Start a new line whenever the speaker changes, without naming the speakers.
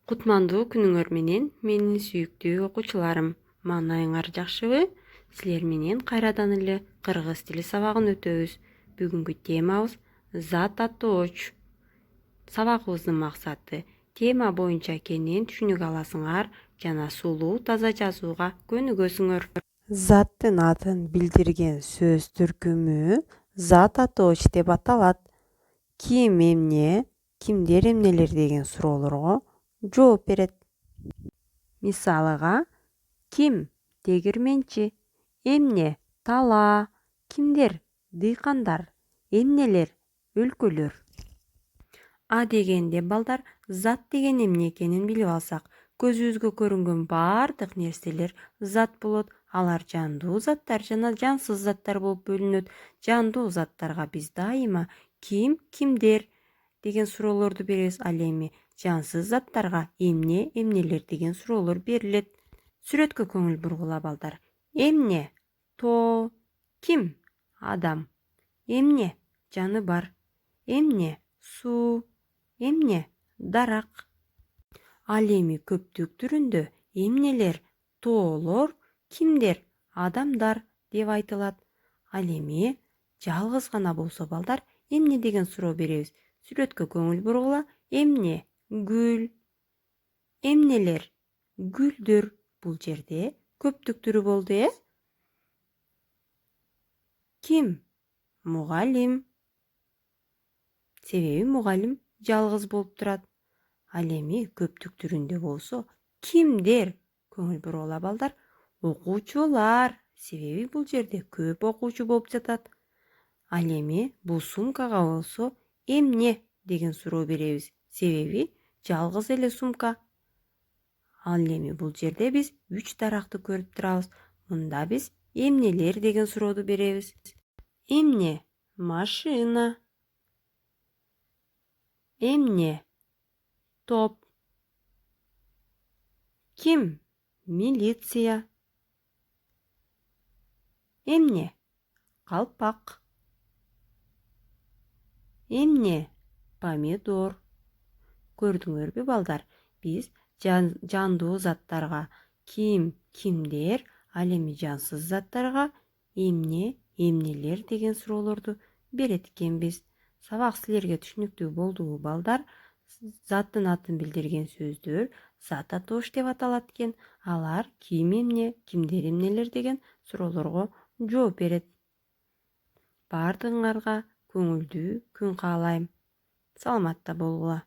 Кутмандуу күнүңөр менен менин сүйүктүү окуучуларым. Маанайыңар жакшыбы? Силер менен кайрадан эле кыргыз тили сабагын өтөбүз. Бүгүнкү темабыз зат аттооч. Сабагыбыздын максаты тема боюнча кенен түшүнүк аласыңар жана сулуу таза жазууга көнүгөсүңөр. Заттын атын билдирген сөз түркүмү зат аттооч деп аталат. Ким эмне, кимдер эмнелер деген суроолорго жооп берет. Мисалыга, ким тегирменчи, эмне талаа, кимдер дыйкандар, эмнелер өлкөлөр. А дегенде балдар зат деген эмне экенин билип алсак, көзүбүзгө көрүнгөн баардык нерселер зат болот. Алар жандуу заттар жана жансыз заттар болуп бөлүнөт. Жандуу заттарга биз дайыма ким, кимдер деген суроолорду беребиз. Ал эми жансыз заттарга эмне, эмнелер деген суроолор берилет. Сүрөткө көңүл бургула балдар. Эмне тоо, ким адам, эмне жаны бар, эмне суу, эмне дарак. Ал эми көптүк түрүндө эмнелер тоолор, кимдер адамдар деп айтылат. Ал эми жалгыз гана болсо балдар эмне деген суроо беребиз. Сүрөткө көңүл бургула. Эмне гүл, эмнелер гүлдөр. Бул жерде көптүк түрү болду, Ким мугалим. Себеби мугалим жалгыз болуп турат. Ал эми көптүк түрүндө болсо кимдер? Көңүл бургула балдар. Окуучулар. Себеби бул жерде көп окуучу болуп жатат. Ал эми бул сумкага болсо эмне деген суроо беребиз. Себеби жалгыз эле сумка. Ал эми бул жерде биз 3 даракты көрүп турабыз. Мында биз эмнелер деген сурооду беребиз. Эмне машина, эмне топ, ким милиция, эмне калпак, эмне помидор. Көрдүңөрбү балдар, биз жандуу заттарга ким, кимдер, ал эми жансыз заттарга эмне, эмнелер деген суроолорду берет экенбиз. Сабак силерге түшүнүктүү болдубу балдар? Заттын атын билдирген сөздөр зат аттооч деп аталат экен. Алар ким эмне, кимдер эмнелер деген суроолорго жооп берет. Баардыгыңарга көңүлдүү күн каалайм. Саламатта болгула.